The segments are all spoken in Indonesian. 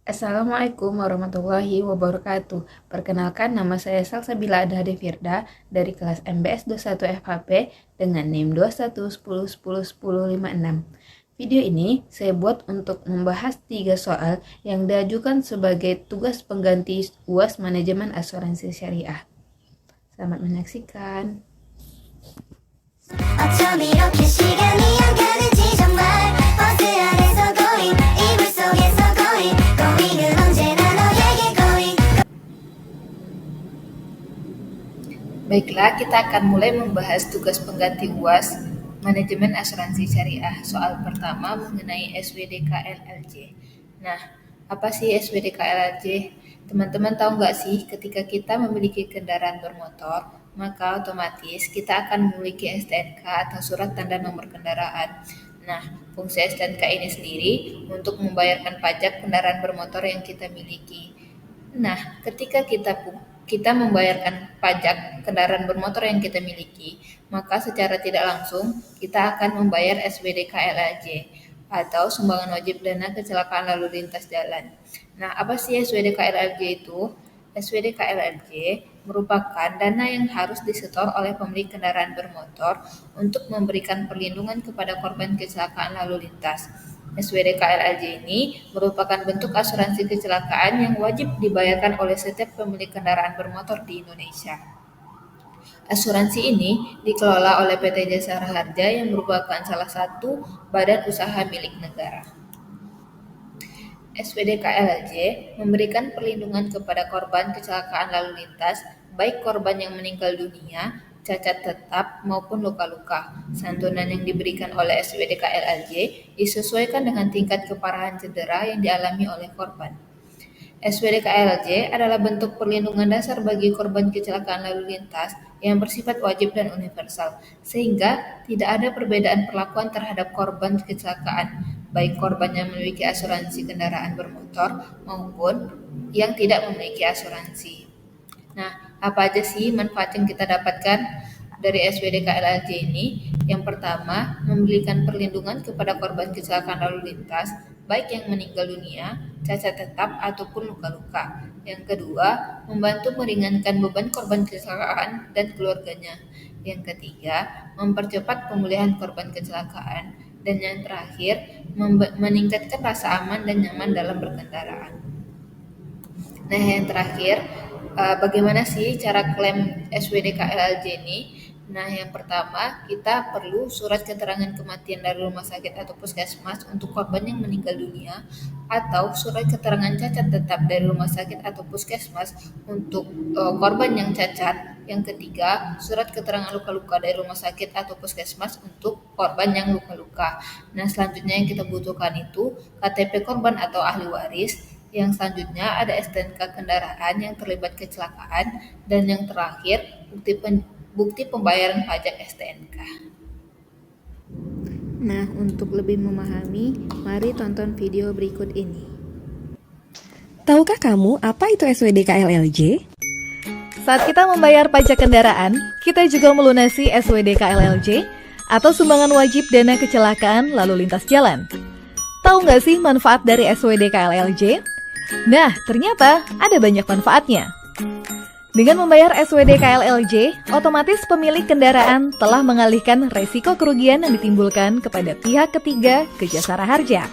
Assalamualaikum warahmatullahi wabarakatuh. Perkenalkan, nama saya Salsabila Adhade Firda dari kelas MBS 21 FHP dengan NIM 2110101056. Video ini saya buat untuk membahas 3 soal yang diajukan sebagai tugas pengganti UAS Manajemen Asuransi Syariah. Selamat menyaksikan. 어쩜 이렇게 시간이 안 가는지 정말 버스 안에서 going 이불 속에서 going은 언제나 너에게 going. Baiklah, kita akan mulai membahas tugas pengganti UAS Manajemen Asuransi Syariah. Soal pertama mengenai SWDK-LLJ. Nah, apa sih SWDK-LLJ? Teman-teman tahu nggak sih, ketika kita memiliki kendaraan bermotor, maka otomatis kita akan memiliki STNK atau surat tanda nomor kendaraan. Nah, fungsi STNK ini sendiri untuk membayarkan pajak kendaraan bermotor yang kita miliki. Nah, ketika kita membayarkan pajak kendaraan bermotor yang kita miliki, maka secara tidak langsung kita akan membayar SWDK-LLJ atau sumbangan wajib dana kecelakaan lalu lintas jalan. Nah, apa sih SWDK-LLJ itu? SWDK-LLJ merupakan dana yang harus disetor oleh pemilik kendaraan bermotor untuk memberikan perlindungan kepada korban kecelakaan lalu lintas. SWDK-LLJ ini merupakan bentuk asuransi kecelakaan yang wajib dibayarkan oleh setiap pemilik kendaraan bermotor di Indonesia. Asuransi ini dikelola oleh PT Jasara Harja yang merupakan salah satu badan usaha milik negara. SWDK-LLJ memberikan perlindungan kepada korban kecelakaan lalu lintas, baik korban yang meninggal dunia, cacat tetap, maupun luka-luka. Santunan yang diberikan oleh SWDK-LLJ disesuaikan dengan tingkat keparahan cedera yang dialami oleh korban. SWDK-LLJ adalah bentuk perlindungan dasar bagi korban kecelakaan lalu lintas yang bersifat wajib dan universal, sehingga tidak ada perbedaan perlakuan terhadap korban kecelakaan, baik korban yang memiliki asuransi kendaraan bermotor maupun yang tidak memiliki asuransi. Nah, apa aja sih manfaat yang kita dapatkan dari SWDK-LLJ ini? Yang pertama, memberikan perlindungan kepada korban kecelakaan lalu lintas, baik yang meninggal dunia, cacat tetap, ataupun luka-luka. Yang kedua, membantu meringankan beban korban kecelakaan dan keluarganya. Yang ketiga, mempercepat pemulihan korban kecelakaan. Dan yang terakhir, meningkatkan rasa aman dan nyaman dalam berkendaraan. Nah, yang terakhir, bagaimana sih cara klaim SWDK-LLJ ini? Nah, yang pertama, kita perlu surat keterangan kematian dari rumah sakit atau puskesmas untuk korban yang meninggal dunia, atau surat keterangan cacat tetap dari rumah sakit atau puskesmas untuk korban yang cacat. Yang ketiga, surat keterangan luka-luka dari rumah sakit atau puskesmas untuk korban yang luka-luka. Nah, selanjutnya yang kita butuhkan itu KTP korban atau ahli waris. Yang selanjutnya ada STNK kendaraan yang terlibat kecelakaan, dan yang terakhir bukti pembayaran pajak STNK. Nah, untuk lebih memahami, mari tonton video berikut ini. Tahukah kamu apa itu SWDK-LLJ? Saat kita membayar pajak kendaraan, kita juga melunasi SWDK-LLJ atau sumbangan wajib dana kecelakaan lalu lintas jalan. Tahu nggak sih manfaat dari SWDK-LLJ? Nah, ternyata ada banyak manfaatnya. Dengan membayar SWDK-LLJ, otomatis pemilik kendaraan telah mengalihkan resiko kerugian yang ditimbulkan kepada pihak ketiga ke Jasara Harja.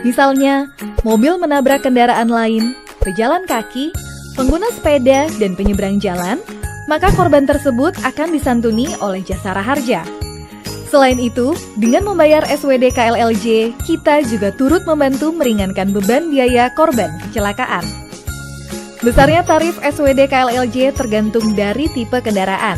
Misalnya, mobil menabrak kendaraan lain, pejalan kaki, pengguna sepeda, dan penyeberang jalan, maka korban tersebut akan disantuni oleh Jasara Harja. Selain itu, dengan membayar SWDK-LLJ, kita juga turut membantu meringankan beban biaya korban kecelakaan. Besarnya tarif SWDK-LLJ tergantung dari tipe kendaraan.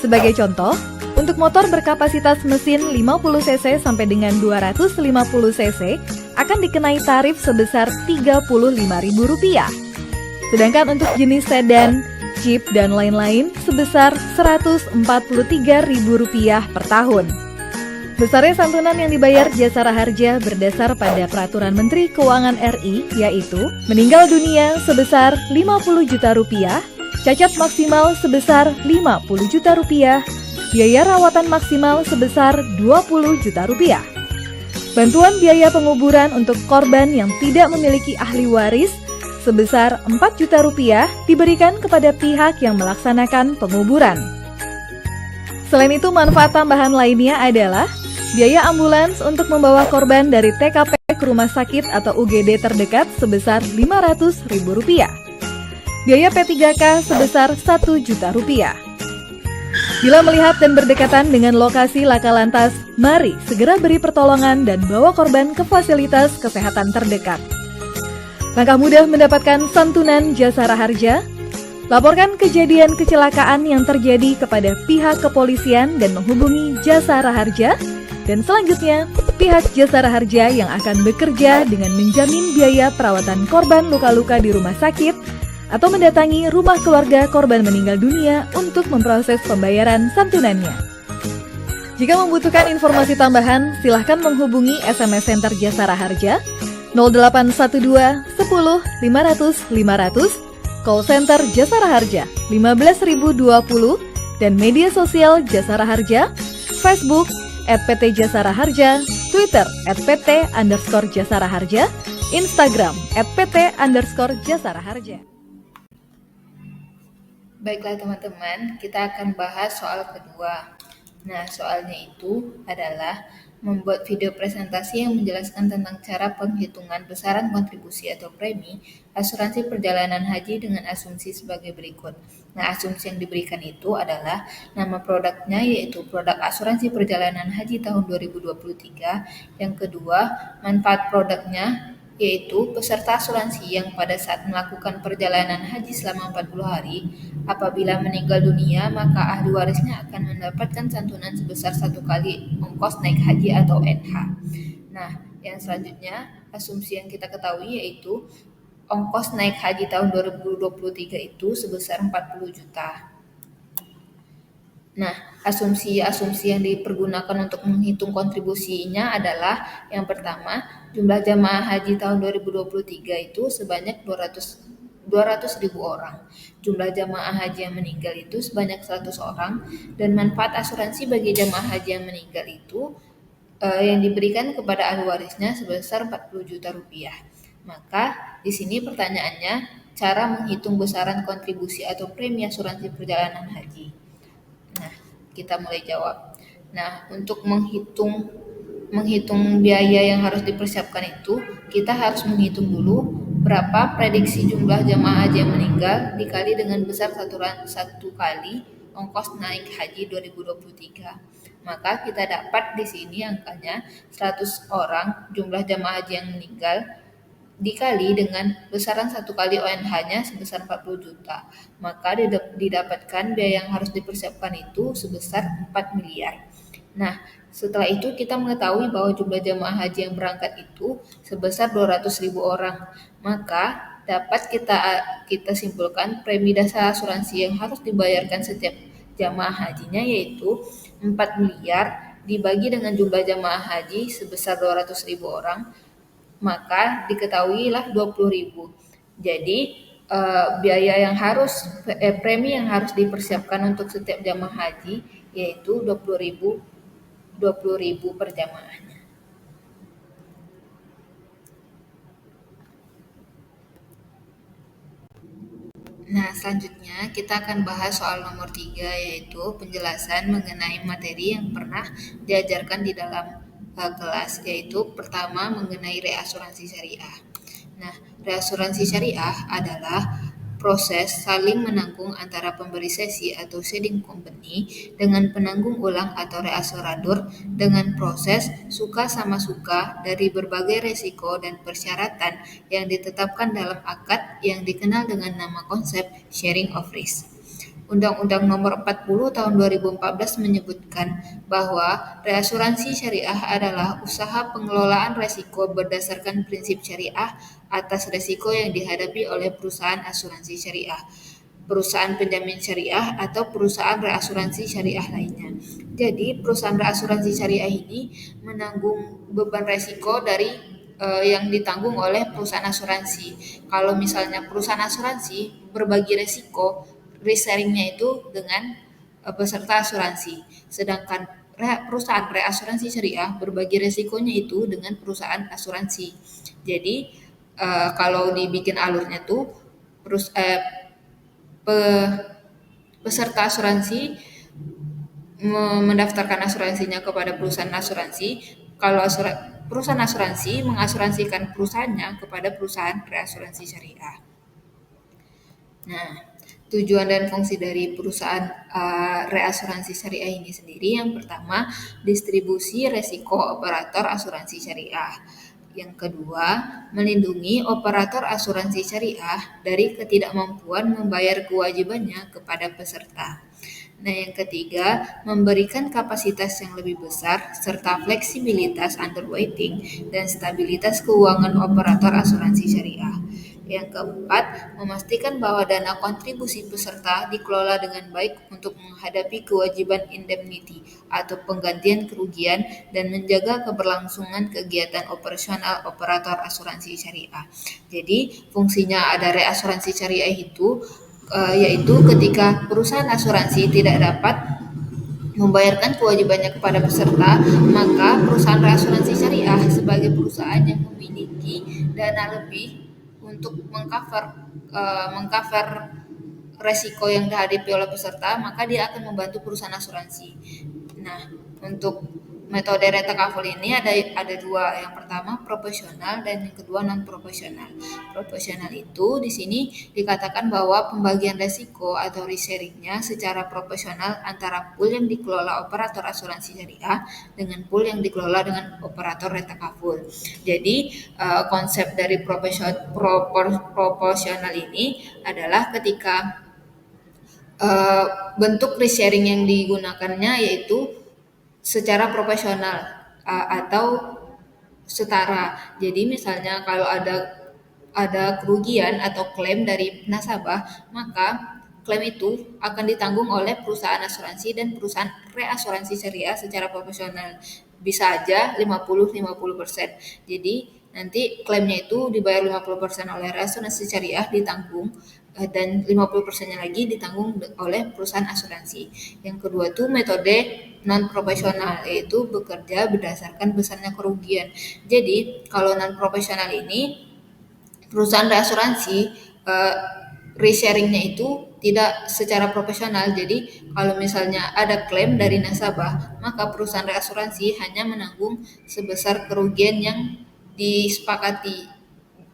Sebagai contoh, untuk motor berkapasitas mesin 50 cc sampai dengan 250 cc akan dikenai tarif sebesar Rp35.000. Sedangkan untuk jenis sedan, jeep, dan lain-lain sebesar Rp143.000 per tahun. Besarnya santunan yang dibayar Jasara Harja berdasar pada Peraturan Menteri Keuangan RI, yaitu meninggal dunia sebesar Rp50 juta, cacat maksimal sebesar Rp50 juta, biaya rawatan maksimal sebesar Rp20 juta. Bantuan biaya penguburan untuk korban yang tidak memiliki ahli waris sebesar Rp4 juta diberikan kepada pihak yang melaksanakan penguburan. Selain itu, manfaat tambahan lainnya adalah biaya ambulans untuk membawa korban dari TKP ke rumah sakit atau UGD terdekat sebesar Rp500.000. Biaya P3K sebesar Rp1 juta. Bila melihat dan berdekatan dengan lokasi laka lantas, mari segera beri pertolongan dan bawa korban ke fasilitas kesehatan terdekat. Langkah mudah mendapatkan santunan Jasara Harja. Laporkan kejadian kecelakaan yang terjadi kepada pihak kepolisian dan menghubungi Jasara Harja. Dan selanjutnya, pihak Jasara Harja yang akan bekerja dengan menjamin biaya perawatan korban luka-luka di rumah sakit atau mendatangi rumah keluarga korban meninggal dunia untuk memproses pembayaran santunannya. Jika membutuhkan informasi tambahan, silahkan menghubungi SMS Center Jasara Harja 0812 10 500 500, call center Jasara Harja 15020, dan media sosial Jasara Harja, Facebook @PT Jasara Harja, Twitter @PT_Jasara Harja, Instagram @PT_Jasara Harja. Baiklah teman-teman, kita akan bahas soal kedua. Nah, soalnya itu adalah membuat video presentasi yang menjelaskan tentang cara penghitungan besaran kontribusi atau premi asuransi perjalanan haji dengan asumsi sebagai berikut. Nah, asumsi yang diberikan itu adalah nama produknya, yaitu produk asuransi perjalanan haji tahun 2023. Yang kedua, manfaat produknya, yaitu peserta asuransi yang pada saat melakukan perjalanan haji selama 40 hari, apabila meninggal dunia, maka ahli warisnya akan mendapatkan santunan sebesar 1 kali ongkos naik haji atau NH. Nah, yang selanjutnya, asumsi yang kita ketahui yaitu ongkos naik haji tahun 2023 itu sebesar 40 juta. Nah, asumsi-asumsi yang dipergunakan untuk menghitung kontribusinya adalah yang pertama, jumlah jamaah haji tahun 2023 itu sebanyak 200.000 orang. Jumlah jamaah haji yang meninggal itu sebanyak 100 orang, dan manfaat asuransi bagi jamaah haji yang meninggal itu yang diberikan kepada ahli warisnya sebesar Rp40 juta. Maka di sini pertanyaannya, cara menghitung besaran kontribusi atau premi asuransi perjalanan haji. Nah, kita mulai jawab. Nah, untuk menghitung biaya yang harus dipersiapkan itu, kita harus menghitung dulu berapa prediksi jumlah jamaah haji yang meninggal dikali dengan besar satu kali ongkos naik haji 2023. Maka kita dapat di sini angkanya 100 orang jumlah jamaah haji yang meninggal dikali dengan besaran 1 kali ONH-nya sebesar 40 juta. Maka didapatkan biaya yang harus dipersiapkan itu sebesar 4 miliar. Nah, setelah itu kita mengetahui bahwa jumlah jamaah haji yang berangkat itu sebesar 200.000 orang. Maka dapat kita simpulkan premi dasar asuransi yang harus dibayarkan setiap jamaah hajinya yaitu 4 miliar dibagi dengan jumlah jamaah haji sebesar 200.000 orang, maka diketahuilah 20.000. Jadi biaya yang premi yang harus dipersiapkan untuk setiap jamaah haji yaitu 20.000 per jamaahnya. Nah, selanjutnya kita akan bahas soal nomor 3, yaitu penjelasan mengenai materi yang pernah diajarkan di dalam kelas, yaitu pertama mengenai reasuransi syariah. Nah, reasuransi syariah adalah proses saling menanggung antara pemberi sesi atau ceding company dengan penanggung ulang atau reasuradur dengan proses suka sama suka dari berbagai resiko dan persyaratan yang ditetapkan dalam akad yang dikenal dengan nama konsep sharing of risk. Undang-Undang Nomor 40 Tahun 2014 menyebutkan bahwa reasuransi syariah adalah usaha pengelolaan resiko berdasarkan prinsip syariah atas resiko yang dihadapi oleh perusahaan asuransi syariah, perusahaan penjamin syariah, atau perusahaan reasuransi syariah lainnya. Jadi, perusahaan reasuransi syariah ini menanggung beban resiko dari yang ditanggung oleh perusahaan asuransi. Kalau misalnya perusahaan asuransi berbagi resiko, risk sharing-nya itu dengan peserta asuransi. Sedangkan perusahaan reasuransi syariah berbagi resikonya itu dengan perusahaan asuransi. Jadi kalau dibikin alurnya tuh peserta asuransi mendaftarkan asuransinya kepada perusahaan asuransi. Kalau perusahaan asuransi mengasuransikan perusahaannya kepada perusahaan reasuransi syariah. Nah, tujuan dan fungsi dari perusahaan reasuransi syariah ini sendiri, yang pertama, distribusi resiko operator asuransi syariah. Yang kedua, melindungi operator asuransi syariah dari ketidakmampuan membayar kewajibannya kepada peserta. Nah, yang ketiga, memberikan kapasitas yang lebih besar serta fleksibilitas underwriting dan stabilitas keuangan operator asuransi syariah. Yang keempat, memastikan bahwa dana kontribusi peserta dikelola dengan baik untuk menghadapi kewajiban indemnity atau penggantian kerugian dan menjaga keberlangsungan kegiatan operasional operator asuransi syariah. Jadi, fungsinya ada reasuransi syariah itu yaitu ketika perusahaan asuransi tidak dapat membayarkan kewajibannya kepada peserta, maka perusahaan reasuransi syariah sebagai perusahaan yang memiliki dana lebih untuk mengcover resiko yang dihadapi oleh peserta, maka dia akan membantu perusahaan asuransi. Nah, untuk metode retakaful ini ada dua. Yang pertama proporsional dan yang kedua non proporsional. Proporsional itu di sini dikatakan bahwa pembagian resiko atau risk sharingnya secara proporsional antara pool yang dikelola operator asuransi syariah dengan pool yang dikelola dengan operator retakaful. Jadi konsep dari proporsional ini adalah ketika bentuk risk sharing yang digunakannya yaitu secara proporsional atau setara. Jadi misalnya kalau ada kerugian atau klaim dari nasabah, maka klaim itu akan ditanggung oleh perusahaan asuransi dan perusahaan reasuransi syariah secara proporsional. Bisa aja 50-50%. Jadi nanti klaimnya itu dibayar 50% oleh reasuransi syariah ditanggung dan 50%-nya lagi ditanggung oleh perusahaan asuransi. Yang kedua tuh metode non profesional, yaitu bekerja berdasarkan besarnya kerugian. Jadi kalau non profesional ini perusahaan reasuransi risk sharing-nya itu tidak secara profesional. Jadi kalau misalnya ada klaim dari nasabah, maka perusahaan reasuransi hanya menanggung sebesar kerugian yang disepakati.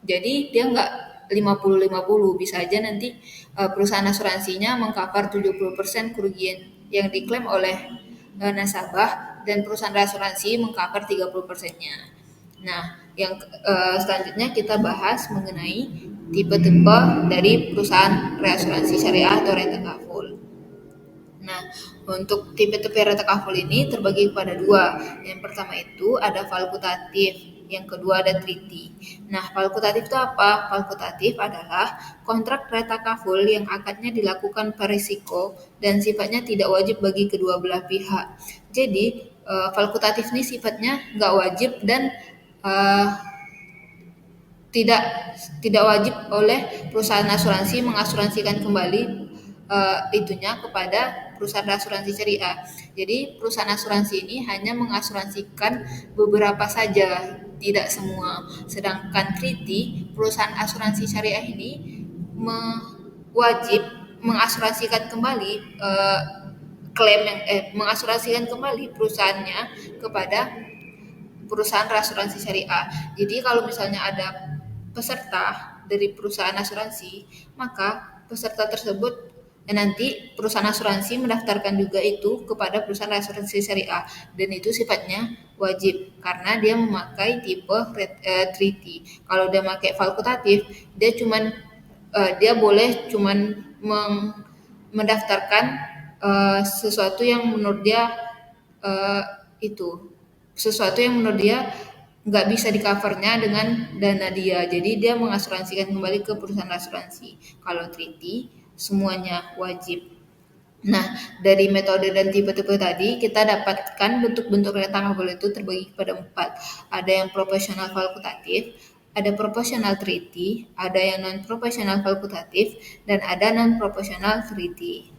Jadi dia nggak 50-50, bisa aja nanti perusahaan asuransinya mengcover 70% kerugian yang diklaim oleh nasabah dan perusahaan reasuransi mengcover 30%-nya. Nah, yang selanjutnya kita bahas mengenai tipe-tipe dari perusahaan reasuransi syariah atau retakaful. Nah, untuk tipe-tipe retakaful ini terbagi kepada dua. Yang pertama itu ada fakultatif, yang kedua ada treaty. Nah, fakultatif itu apa? Fakultatif adalah kontrak retakaful yang akadnya dilakukan per risiko dan sifatnya tidak wajib bagi kedua belah pihak. Jadi, fakultatif ini sifatnya nggak wajib dan tidak wajib oleh perusahaan asuransi mengasuransikan kembali itunya kepada perusahaan asuransi syariah. Jadi perusahaan asuransi ini hanya mengasuransikan beberapa saja, tidak semua. Sedangkan treaty, perusahaan asuransi syariah ini wajib mengasuransikan kembali mengasuransikan kembali perusahaannya kepada perusahaan asuransi syariah. Jadi kalau misalnya ada peserta dari perusahaan asuransi, maka peserta tersebut nanti perusahaan asuransi mendaftarkan juga itu kepada perusahaan asuransi syariah dan itu sifatnya wajib karena dia memakai tipe treaty. Kalau dia memakai fakultatif, dia boleh mendaftarkan sesuatu yang menurut dia nggak bisa di covernya dengan dana dia. Jadi dia mengasuransikan kembali ke perusahaan asuransi. Kalau treaty semuanya wajib. Nah, dari metode dan tipe-tipe tadi kita dapatkan bentuk-bentuk retakaful itu terbagi pada 4. Ada yang proporsional fakultatif, ada proporsional treaty, ada yang non proporsional fakultatif, dan ada non proporsional treaty.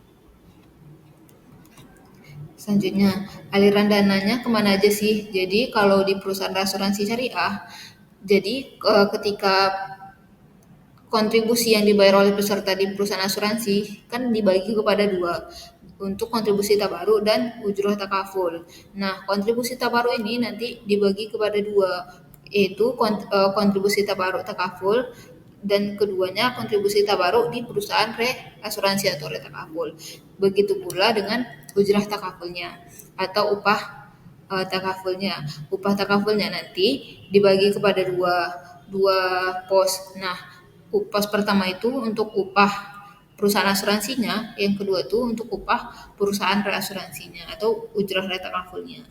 Selanjutnya, aliran dananya kemana aja sih? Jadi kalau di perusahaan asuransi syariah, jadi ketika kontribusi yang dibayar oleh peserta di perusahaan asuransi kan dibagi kepada dua, untuk kontribusi tabaruk dan ujroh takaful. Nah, kontribusi tabaruk ini nanti dibagi kepada dua, yaitu kontribusi tabaruk takaful dan keduanya kontribusi tabaruk di perusahaan asuransi atau takaful. Begitu pula dengan ujrah takafulnya atau upah takafulnya. Upah takafulnya nanti dibagi kepada dua pos. Nah, pos pertama itu untuk upah perusahaan asuransinya, yang kedua itu untuk upah perusahaan reasuransinya atau ujrah retakafulnya.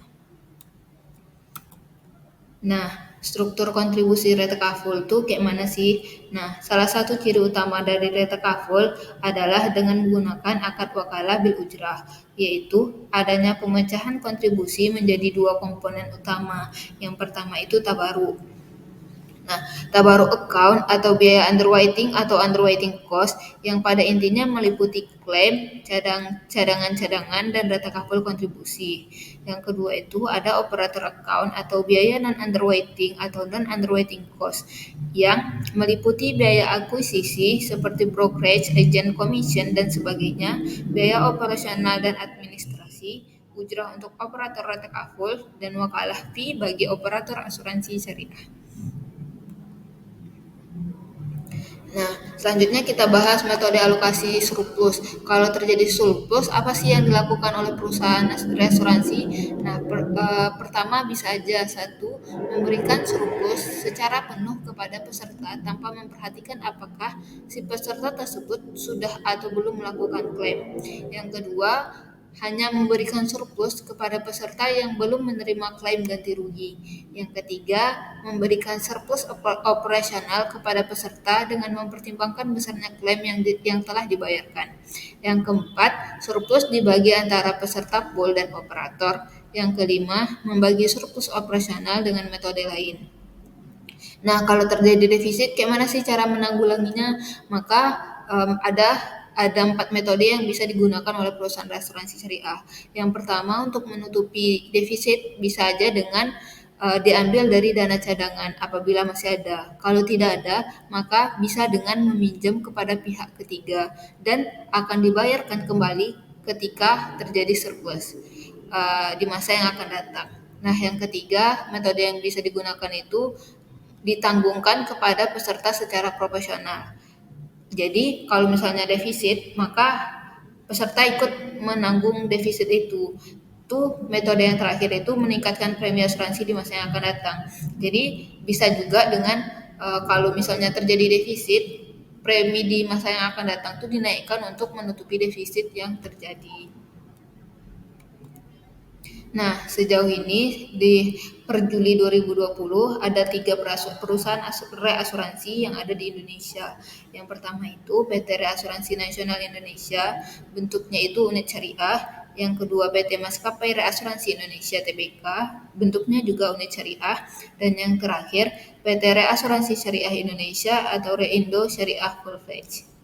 Nah, struktur kontribusi retakaful tuh kayak mana sih? Nah, salah satu ciri utama dari retakaful adalah dengan menggunakan akad wakalah bil ujrah, yaitu adanya pemecahan kontribusi menjadi dua komponen utama. Yang pertama itu tabaruk. Nah, tabaruk account atau biaya underwriting atau underwriting cost yang pada intinya meliputi klaim, cadangan-cadangan, dan data kaful kontribusi. Yang kedua itu ada operator account atau biaya non-underwriting atau non-underwriting cost yang meliputi biaya akuisisi seperti brokerage, agent commission, dan sebagainya, biaya operasional dan administrasi, ujrah untuk operator data kaful, dan wakalah fee bagi operator asuransi syariah. Nah, selanjutnya kita bahas metode alokasi surplus. Kalau terjadi surplus, apa sih yang dilakukan oleh perusahaan asuransi? Nah, pertama bisa aja satu, memberikan surplus secara penuh kepada peserta tanpa memperhatikan apakah si peserta tersebut sudah atau belum melakukan klaim. Yang kedua, hanya memberikan surplus kepada peserta yang belum menerima klaim ganti rugi. Yang ketiga, memberikan surplus operasional kepada peserta dengan mempertimbangkan besarnya klaim yang telah dibayarkan. Yang keempat, surplus dibagi antara peserta pool dan operator. Yang kelima, membagi surplus operasional dengan metode lain. Nah, kalau terjadi defisit, kayak mana sih cara menanggulanginya? Maka ada 4 metode yang bisa digunakan oleh perusahaan asuransi syariah. Yang pertama, untuk menutupi defisit bisa aja dengan diambil dari dana cadangan apabila masih ada. Kalau tidak ada, maka bisa dengan meminjam kepada pihak ketiga dan akan dibayarkan kembali ketika terjadi surplus di masa yang akan datang. Nah, yang ketiga, metode yang bisa digunakan itu ditanggungkan kepada peserta secara proporsional. Jadi kalau misalnya defisit, maka peserta ikut menanggung defisit itu. Tuh metode yang terakhir itu meningkatkan premi asuransi di masa yang akan datang. Jadi bisa juga dengan kalau misalnya terjadi defisit, premi di masa yang akan datang tuh dinaikkan untuk menutupi defisit yang terjadi. Nah, sejauh ini di per Juli 2020 ada 3 perusahaan reasuransi yang ada di Indonesia. Yang pertama itu PT Reasuransi Nasional Indonesia, bentuknya itu unit syariah. Yang kedua PT Maskapai Reasuransi Indonesia Tbk, bentuknya juga unit syariah. Dan yang terakhir PT Reasuransi Syariah Indonesia atau Reindo Syariah Full Fledged.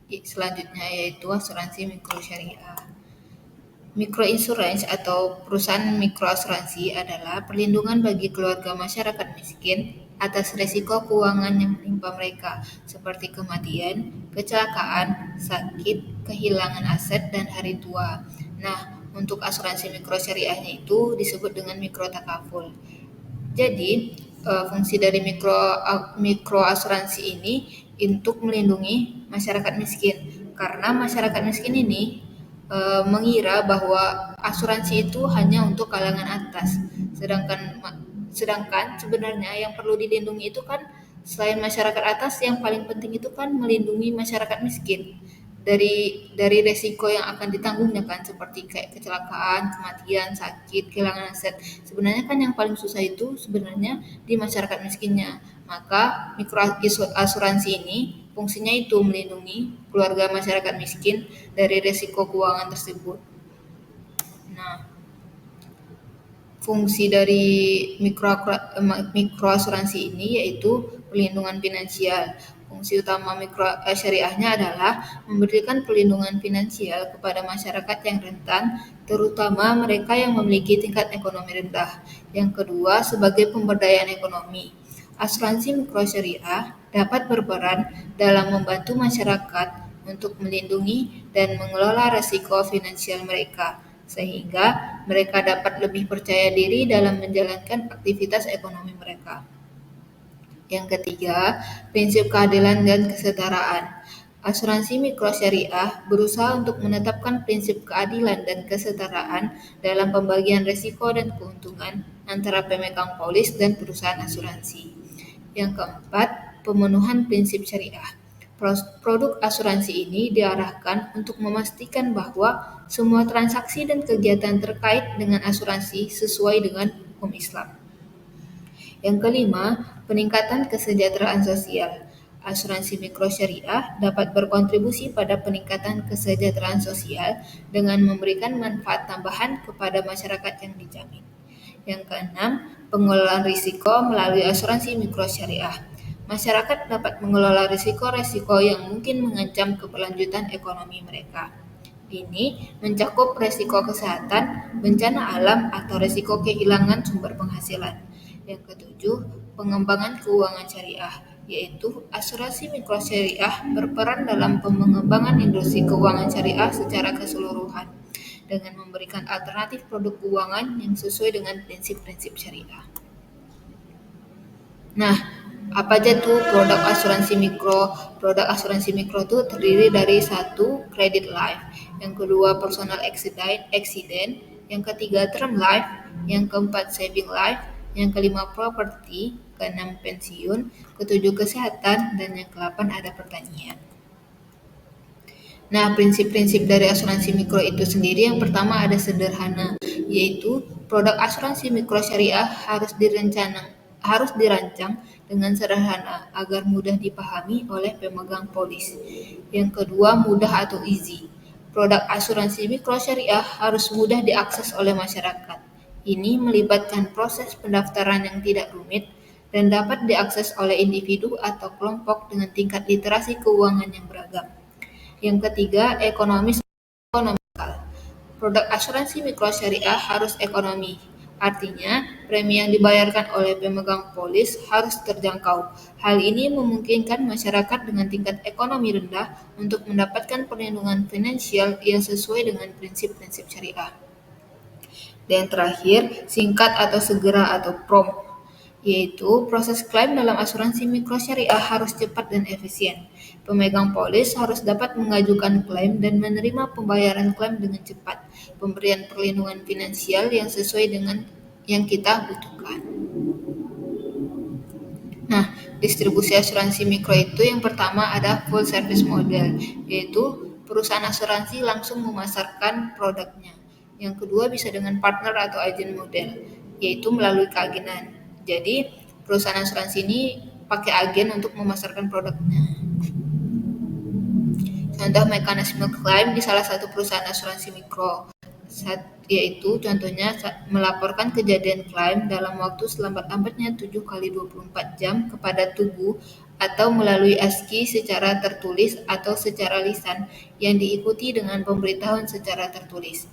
Selanjutnya yaitu asuransi mikro syariah. Mikro insurance atau perusahaan mikroasuransi adalah perlindungan bagi keluarga masyarakat miskin atas risiko keuangan yang menimpa mereka seperti kematian, kecelakaan, sakit, kehilangan aset, dan hari tua. Nah, untuk asuransi mikro syariahnya itu disebut dengan mikro takaful. Jadi, fungsi dari mikro asuransi ini untuk melindungi masyarakat miskin, karena masyarakat miskin ini mengira bahwa asuransi itu hanya untuk kalangan atas, sedangkan sebenarnya yang perlu dilindungi itu kan selain masyarakat atas, yang paling penting itu kan melindungi masyarakat miskin dari resiko yang akan ditanggungnya kan, seperti kayak kecelakaan, kematian, sakit, kehilangan aset. Sebenarnya kan yang paling susah itu sebenarnya di masyarakat miskinnya. Maka mikroasuransi ini fungsinya itu melindungi keluarga masyarakat miskin dari resiko keuangan tersebut. Nah, fungsi dari mikroasuransi ini yaitu perlindungan finansial. Fungsi utama syariahnya adalah memberikan perlindungan finansial kepada masyarakat yang rentan, terutama mereka yang memiliki tingkat ekonomi rendah. Yang kedua, sebagai pemberdayaan ekonomi. Asuransi mikrosyariah dapat berperan dalam membantu masyarakat untuk melindungi dan mengelola risiko finansial mereka, sehingga mereka dapat lebih percaya diri dalam menjalankan aktivitas ekonomi mereka. Yang ketiga, prinsip keadilan dan kesetaraan. Asuransi mikrosyariah berusaha untuk menetapkan prinsip keadilan dan kesetaraan dalam pembagian risiko dan keuntungan antara pemegang polis dan perusahaan asuransi. Yang keempat, pemenuhan prinsip syariah. Produk asuransi ini diarahkan untuk memastikan bahwa semua transaksi dan kegiatan terkait dengan asuransi sesuai dengan hukum Islam. Yang kelima, peningkatan kesejahteraan sosial. Asuransi mikrosyariah dapat berkontribusi pada peningkatan kesejahteraan sosial dengan memberikan manfaat tambahan kepada masyarakat yang dijamin. Yang keenam, pengelolaan risiko melalui asuransi mikrosyariah. Masyarakat dapat mengelola risiko-risiko yang mungkin mengancam keberlanjutan ekonomi mereka. Ini mencakup risiko kesehatan, bencana alam, atau risiko kehilangan sumber penghasilan. Yang ketujuh, pengembangan keuangan syariah, yaitu asuransi mikrosyariah berperan dalam pengembangan industri keuangan syariah secara keseluruhan dengan memberikan alternatif produk keuangan yang sesuai dengan prinsip-prinsip syariah. Nah, apa aja tuh produk asuransi mikro? Produk asuransi mikro itu terdiri dari satu, credit life, yang kedua personal accident, yang ketiga term life, yang keempat saving life, yang kelima property, keenam pensiun, ketujuh kesehatan, dan yang ke-8 ada pertanian. Nah, prinsip-prinsip dari asuransi mikro itu sendiri yang pertama ada sederhana, yaitu produk asuransi mikro syariah harus dirancang dengan sederhana agar mudah dipahami oleh pemegang polis. Yang kedua, mudah atau easy. Produk asuransi mikro syariah harus mudah diakses oleh masyarakat. Ini melibatkan proses pendaftaran yang tidak rumit dan dapat diakses oleh individu atau kelompok dengan tingkat literasi keuangan yang beragam. Yang ketiga, ekonomis. Produk asuransi mikro syariah harus ekonomi. Artinya, premi yang dibayarkan oleh pemegang polis harus terjangkau. Hal ini memungkinkan masyarakat dengan tingkat ekonomi rendah untuk mendapatkan perlindungan finansial yang sesuai dengan prinsip-prinsip syariah. Dan terakhir, singkat atau segera atau prompt, yaitu proses klaim dalam asuransi mikro syariah harus cepat dan efisien. Pemegang polis harus dapat mengajukan klaim dan menerima pembayaran klaim dengan cepat. Pemberian perlindungan finansial yang sesuai dengan yang kita butuhkan. Nah, distribusi asuransi mikro itu yang pertama ada full service model, yaitu perusahaan asuransi langsung memasarkan produknya. Yang kedua bisa dengan partner atau agent model, yaitu melalui keagenan. Jadi, perusahaan asuransi ini pakai agen untuk memasarkan produknya. Contoh mekanisme klaim di salah satu perusahaan asuransi mikro, yaitu contohnya melaporkan kejadian klaim dalam waktu selambat-lambatnya 7x24 jam kepada tubuh atau melalui ASKI secara tertulis atau secara lisan yang diikuti dengan pemberitahuan secara tertulis.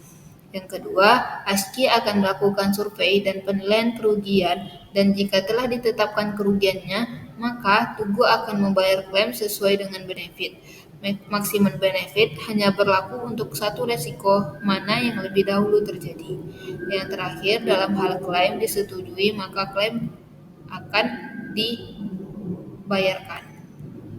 Yang kedua, ASKI akan melakukan survei dan penilaian kerugian dan jika telah ditetapkan kerugiannya, maka Tugu akan membayar klaim sesuai dengan benefit. Maksimum benefit hanya berlaku untuk satu resiko mana yang lebih dahulu terjadi. Yang terakhir, dalam hal klaim disetujui, maka klaim akan dibayarkan.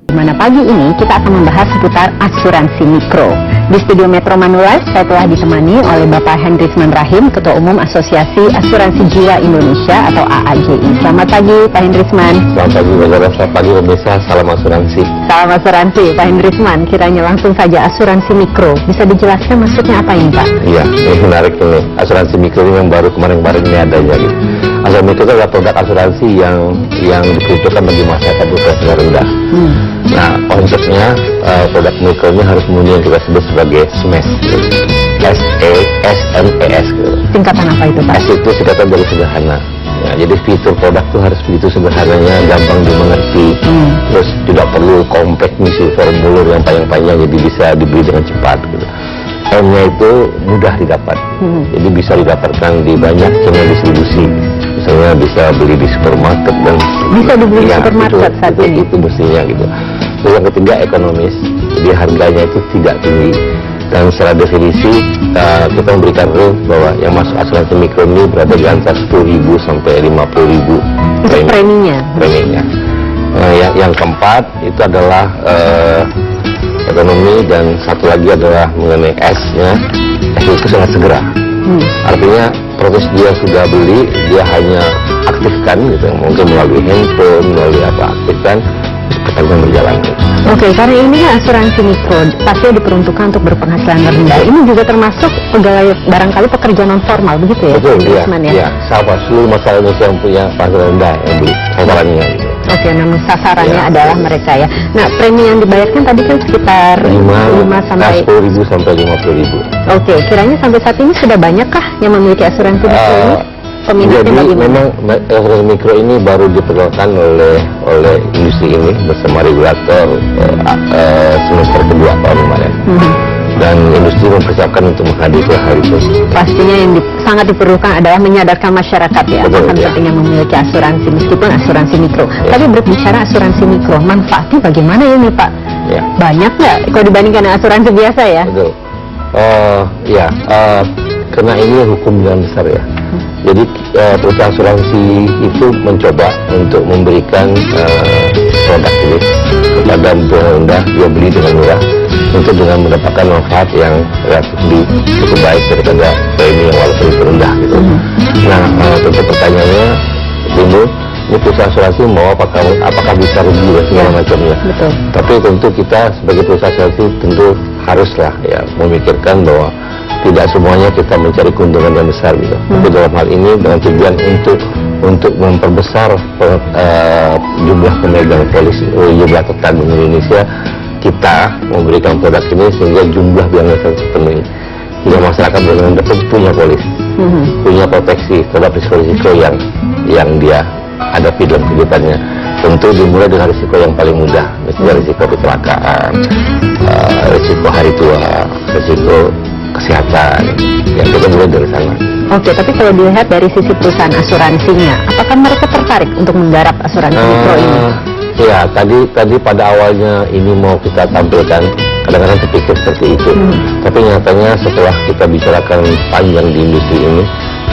Dimana pagi ini kita akan membahas seputar asuransi mikro. Di studio Metro Manula, saya telah ditemani oleh Bapak Hendrisman Rahim, Ketua Umum Asosiasi Asuransi Jiwa Indonesia atau AAJI. Selamat pagi Pak Hendrisman. Selamat pagi selamat pagi pemirsa, salam asuransi. Salam asuransi Pak Hendrisman, kiranya langsung saja asuransi mikro. Bisa dijelaskan maksudnya apa ini Pak? Iya, ini menarik ini. Asuransi mikro ini yang baru kemarin-kemarin ini ada ya. Asuransi mikro itu adalah produk asuransi yang diperuntukkan bagi masyarakat berpenghasilan rendah. Nah, konsepnya produk mikronya harus memenuhi yang kita sebut sebagai SMES, SMES. Singkatan apa itu Pak? S itu singkatan dari sederhana. Ya, jadi fitur produk tuh harus begitu sederhananya, gampang dimengerti, terus tidak perlu kompleks misi formulir yang panjang-panjang, jadi bisa dibeli dengan cepat gitu. M-nya itu mudah didapat, jadi bisa didapatkan di banyak channel distribusi. Misalnya bisa beli di supermarket dan Bisa dibeli di supermarket saat ini. itu mestinya gitu. Terus yang ketiga ekonomis, jadi harganya itu tidak tinggi. Dan secara definisi kita memberikan rule bahwa yang masuk asuransi mikro ini berada di antara 10.000 sampai 50.000 Untuk preminya. preminya. Yang keempat itu adalah ekonomi, dan satu lagi adalah mengenai S-nya. S itu sangat segera. Artinya proses dia sudah beli, dia hanya aktifkan gitu, mungkin melalui handphone, melalui apa, aktifkan, pertanyaan berjalan. Oke, karena ini kan asuransi mikro pasti diperuntukkan untuk berpenghasilan rendah. Ini juga termasuk pegawai barangkali pekerja non formal begitu ya? Betul, iya, Risman, ya. iya. Sama seluruh masyarakat Indonesia yang punya penghasilan rendah yang beli sasarannya gitu. Oke, namun sasarannya Ya. adalah mereka ya. Nah, premi yang dibayarkan tadi kan sekitar 5 sampai 10.000 sampai 50.000. Oke, kiranya sampai saat ini sudah banyakkah yang memiliki asuransi mikro ini? Peminatnya Jadi bagaimana? memang asuransi mikro ini baru diperkenalkan oleh industri ini bersama regulator semester kedua tahun kemarin. Dan industri mempersiapkan untuk menghadapi hal itu. Pastinya yang sangat diperlukan adalah menyadarkan masyarakat ya Betul, akan ya. pentingnya memiliki asuransi meskipun asuransi mikro. Tapi berbicara asuransi mikro, manfaatnya bagaimana ini Pak? Ya, Banyak nggak kalau dibandingkan dengan asuransi biasa ya? betul. Karena ini hukum yang besar ya. Jadi perusahaan asuransi itu mencoba untuk memberikan produk ini kepada pengguna, dia beli dengan murah untuk dengan mendapatkan manfaat yang relatif cukup baik daripada premi yang walaupun itu rendah gitu. Nah, tentu pertanyaannya timbul, ini perusahaan asuransi mau apakah bisa rugi dan segala macamnya. Betul. Tapi tentu kita sebagai perusahaan asuransi tentu haruslah ya memikirkan bahwa tidak semuanya kita mencari keuntungan yang besar gitu. Tapi dalam hal ini dengan tujuan untuk memperbesar jumlah pemegang polis, jumlah tertanggung Indonesia, kita memberikan produk ini sehingga jumlah biangnya terpenuhi. Sehingga masyarakat benar-benar dapat punya polis, punya proteksi terhadap risiko-risiko yang dia hadapi dalam kehidupannya. Tentu dimulai dengan risiko yang paling mudah, misalnya risiko kecelakaan, risiko hari tua, risiko kesehatan, yang kita mulai dari sana. Oke, tapi kalau dilihat dari sisi perusahaan asuransinya, apakah mereka tertarik untuk menggarap asuransi mikro ini? Ya, tadi pada awalnya ini mau kita tampilkan, kadang-kadang terpikir seperti itu. Tapi nyatanya setelah kita bicarakan panjang di industri ini,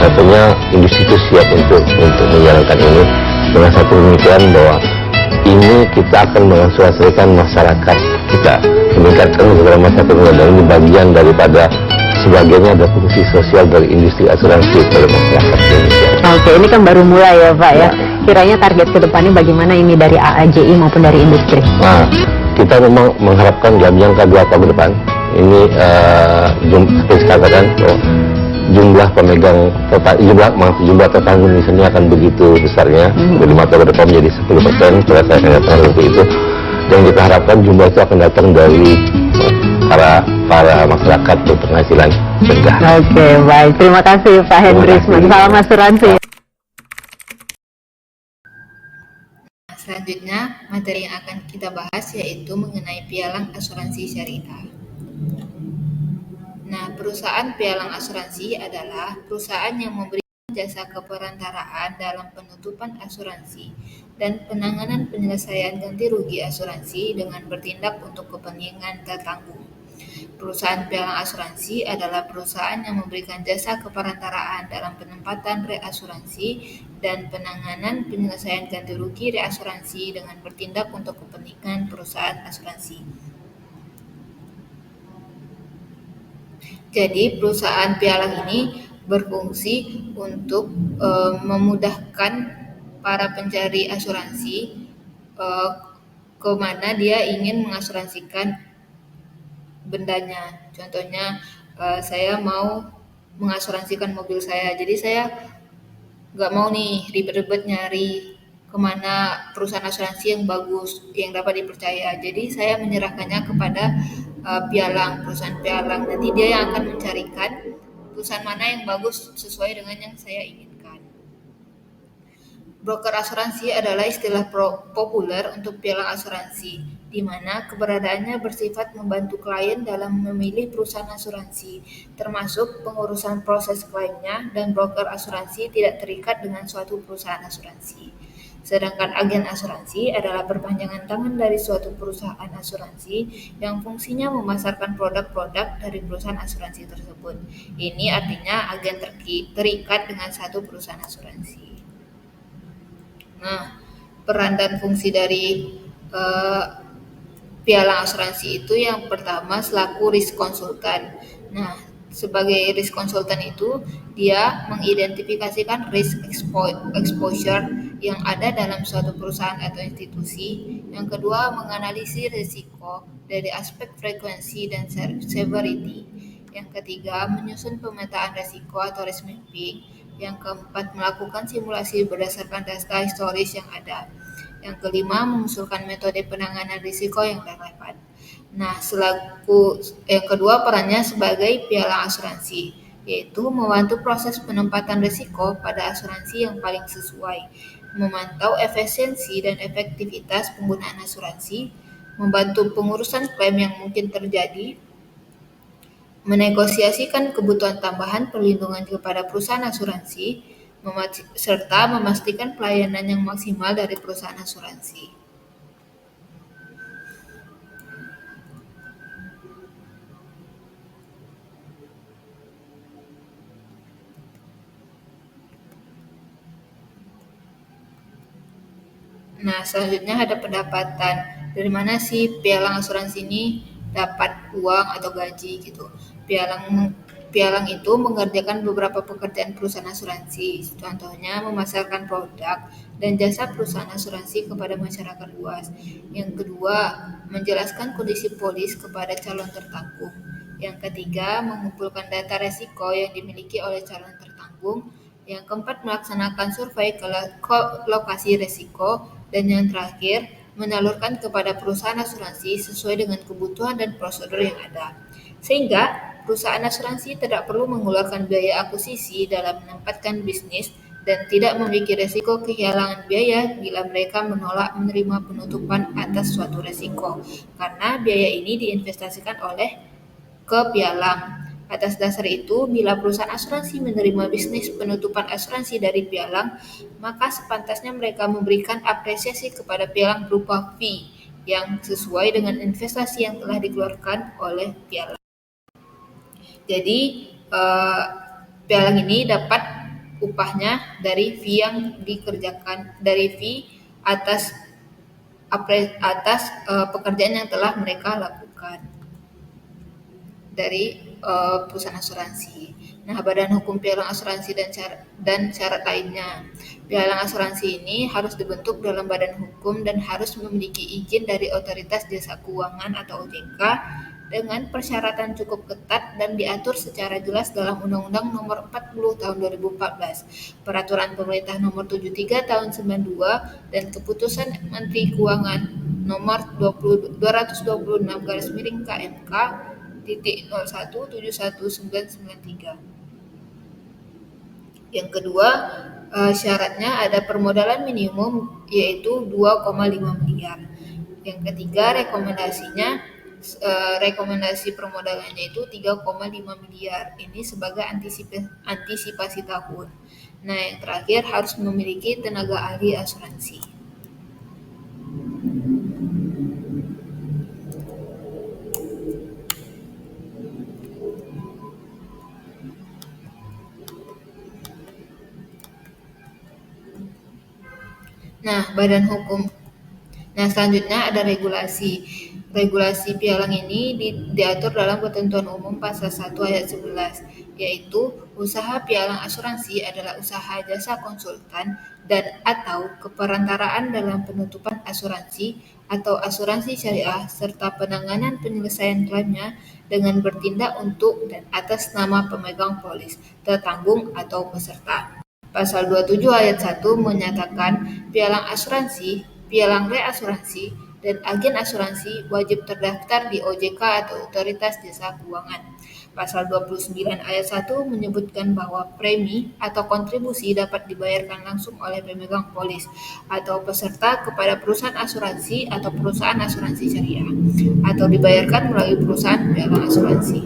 nyatanya industri itu siap untuk menjalankan ini dengan satu pemikiran bahwa ini kita akan mengasuransikan masyarakat kita, meningkatkan segala masyarakat, dan ini bagian daripada sebagainya ada fungsi sosial dari industri asuransi pada masyarakat Indonesia. Oke, ini kan baru mulai ya Pak ya. Kiranya target ke depannya bagaimana ini dari AAJI maupun dari industri? Nah, kita memang mengharapkan dalam jangka 2 tahun ke depan ini seperti katakan jumlah pemegang jumlah tertanggung di sini akan begitu besarnya, dari 5 tahun ke depan menjadi 10%, pada saya akan datang seperti itu. Dan kita harapkan jumlah itu akan datang dari para masyarakat berpenghasilan rendah. Oke, baik. Terima kasih Pak Hendrisman. Salam asuransi. Selanjutnya, materi yang akan kita bahas yaitu mengenai pialang asuransi syariah. Nah, perusahaan pialang asuransi adalah perusahaan yang memberikan jasa keperantaraan dalam penutupan asuransi dan penanganan penyelesaian ganti rugi asuransi dengan bertindak untuk kepentingan tertanggung. Perusahaan pialang asuransi adalah perusahaan yang memberikan jasa keperantaraan dalam penempatan reasuransi dan penanganan penyelesaian ganti rugi reasuransi dengan bertindak untuk kepentingan perusahaan asuransi. Jadi perusahaan pialang ini berfungsi untuk memudahkan para pencari asuransi ke mana dia ingin mengasuransikan bendanya. Contohnya saya mau mengasuransikan mobil saya, jadi saya nggak mau nih ribet-ribet nyari kemana perusahaan asuransi yang bagus, yang dapat dipercaya. Jadi saya menyerahkannya kepada perusahaan pialang. Nanti dia yang akan mencarikan perusahaan mana yang bagus sesuai dengan yang saya inginkan. Broker asuransi adalah istilah populer untuk pialang asuransi, di mana keberadaannya bersifat membantu klien dalam memilih perusahaan asuransi, termasuk pengurusan proses klaimnya, dan broker asuransi tidak terikat dengan suatu perusahaan asuransi. Sedangkan agen asuransi adalah perpanjangan tangan dari suatu perusahaan asuransi yang fungsinya memasarkan produk-produk dari perusahaan asuransi tersebut. Ini artinya agen terikat dengan satu perusahaan asuransi. Nah, peran dan fungsi dari eh, pialang asuransi itu yang pertama selaku risk konsultan. Nah, sebagai risk konsultan itu dia mengidentifikasikan risk exposure yang ada dalam suatu perusahaan atau institusi. Yang kedua, menganalisis risiko dari aspek frekuensi dan severity. Yang ketiga, menyusun pemetaan risiko atau risk mapping. Yang keempat, melakukan simulasi berdasarkan data historis yang ada. Yang kelima, mengusulkan metode penanganan risiko yang relevan. Nah, yang kedua perannya sebagai pialang asuransi, yaitu membantu proses penempatan risiko pada asuransi yang paling sesuai, memantau efisiensi dan efektivitas penggunaan asuransi, membantu pengurusan klaim yang mungkin terjadi, menegosiasikan kebutuhan tambahan perlindungan kepada perusahaan asuransi, serta memastikan pelayanan yang maksimal dari perusahaan asuransi. Nah, selanjutnya ada pendapatan. Dari mana sih pialang asuransi ini dapat uang atau gaji gitu. Pialang itu mengerjakan beberapa pekerjaan perusahaan asuransi. Contohnya memasarkan produk dan jasa perusahaan asuransi kepada masyarakat luas. Yang kedua, menjelaskan kondisi polis kepada calon tertanggung. Yang ketiga, mengumpulkan data resiko yang dimiliki oleh calon tertanggung. Yang keempat, melaksanakan survei ke lokasi resiko. Dan yang terakhir, menyalurkan kepada perusahaan asuransi sesuai dengan kebutuhan dan prosedur yang ada. Sehingga, perusahaan asuransi tidak perlu mengeluarkan biaya akuisisi dalam menempatkan bisnis dan tidak memiliki risiko kehilangan biaya bila mereka menolak menerima penutupan atas suatu risiko, karena biaya ini diinvestasikan oleh ke pialang. Atas dasar itu, bila perusahaan asuransi menerima bisnis penutupan asuransi dari pialang, maka sepantasnya mereka memberikan apresiasi kepada pialang berupa fee yang sesuai dengan investasi yang telah dikeluarkan oleh pialang. Jadi, pialang ini dapat upahnya dari fee yang dikerjakan, dari fee atas pekerjaan yang telah mereka lakukan dari perusahaan asuransi. Nah, badan hukum pialang asuransi dan syarat lainnya. Pialang asuransi ini harus dibentuk dalam badan hukum dan harus memiliki izin dari Otoritas Jasa Keuangan atau OJK dengan persyaratan cukup ketat dan diatur secara jelas dalam Undang-Undang Nomor 40 Tahun 2014, Peraturan Pemerintah Nomor 73 Tahun 92, dan Keputusan Menteri Keuangan Nomor 226/KMK .01719993. Yang kedua, syaratnya ada permodalan minimum yaitu 2,5 miliar. Yang ketiga, rekomendasi permodalannya itu 3,5 miliar. Ini sebagai antisipasi tahun. Nah, yang terakhir harus memiliki tenaga ahli asuransi. Nah, badan hukum. Nah, selanjutnya ada regulasi. Regulasi pialang ini diatur dalam Ketentuan Umum Pasal 1 Ayat 11, yaitu usaha pialang asuransi adalah usaha jasa konsultan dan atau keperantaraan dalam penutupan asuransi atau asuransi syariah serta penanganan penyelesaian klaimnya dengan bertindak untuk dan atas nama pemegang polis, tertanggung atau peserta. Pasal 27 ayat 1 menyatakan pialang asuransi, pialang reasuransi, dan agen asuransi wajib terdaftar di OJK atau Otoritas Jasa Keuangan. Pasal 29 ayat 1 menyebutkan bahwa premi atau kontribusi dapat dibayarkan langsung oleh pemegang polis atau peserta kepada perusahaan asuransi atau perusahaan asuransi syariah, atau dibayarkan melalui perusahaan pialang asuransi.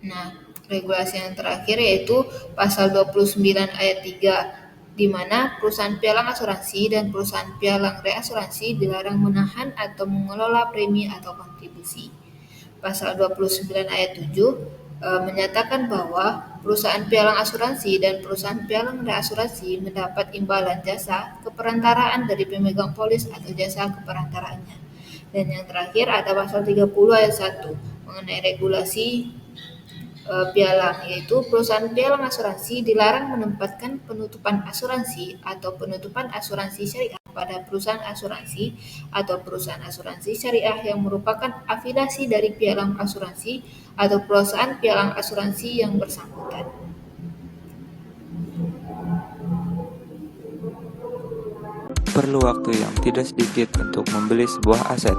Nah, regulasi yang terakhir yaitu pasal 29 ayat 3, di mana perusahaan pialang asuransi dan perusahaan pialang reasuransi dilarang menahan atau mengelola premi atau kontribusi. Pasal 29 ayat 7 menyatakan bahwa perusahaan pialang asuransi dan perusahaan pialang reasuransi mendapat imbalan jasa keperantaraan dari pemegang polis atau jasa keperantaraannya. Dan yang terakhir ada pasal 30 ayat 1 mengenai regulasi pialang, yaitu perusahaan pialang asuransi dilarang menempatkan penutupan asuransi atau penutupan asuransi syariah pada perusahaan asuransi atau perusahaan asuransi syariah yang merupakan afiliasi dari pialang asuransi atau perusahaan pialang asuransi yang bersangkutan. Perlu waktu yang tidak sedikit untuk membeli sebuah aset.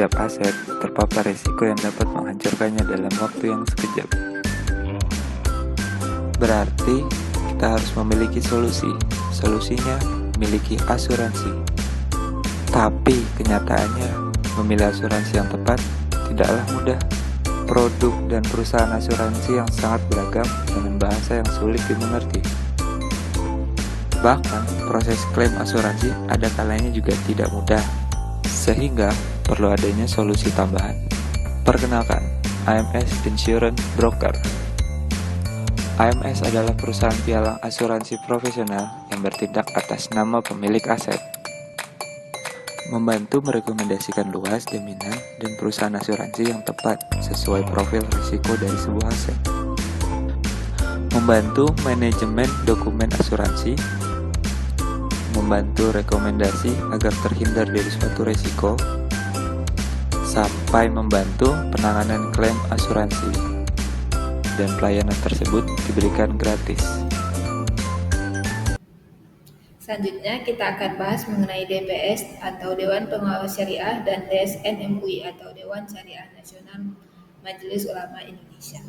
Setiap aset terpapar risiko yang dapat menghancurkannya dalam waktu yang sekejap. Berarti kita harus memiliki solusi. Solusinya memiliki asuransi. Tapi kenyataannya memilih asuransi yang tepat tidaklah mudah. Produk dan perusahaan asuransi yang sangat beragam dengan bahasa yang sulit dimengerti. Bahkan proses klaim asuransi ada kalanya juga tidak mudah, sehingga perlu adanya solusi tambahan. Perkenalkan, AMS Insurance Broker. AMS adalah perusahaan pialang asuransi profesional yang bertindak atas nama pemilik aset, membantu merekomendasikan luas jaminan dan perusahaan asuransi yang tepat sesuai profil risiko dari sebuah aset, membantu manajemen dokumen asuransi, membantu rekomendasi agar terhindar dari suatu risiko, sampai membantu penanganan klaim asuransi, dan pelayanan tersebut diberikan gratis. Selanjutnya kita akan bahas mengenai DPS atau Dewan Pengawas Syariah dan DSN MUI atau Dewan Syariah Nasional Majelis Ulama Indonesia.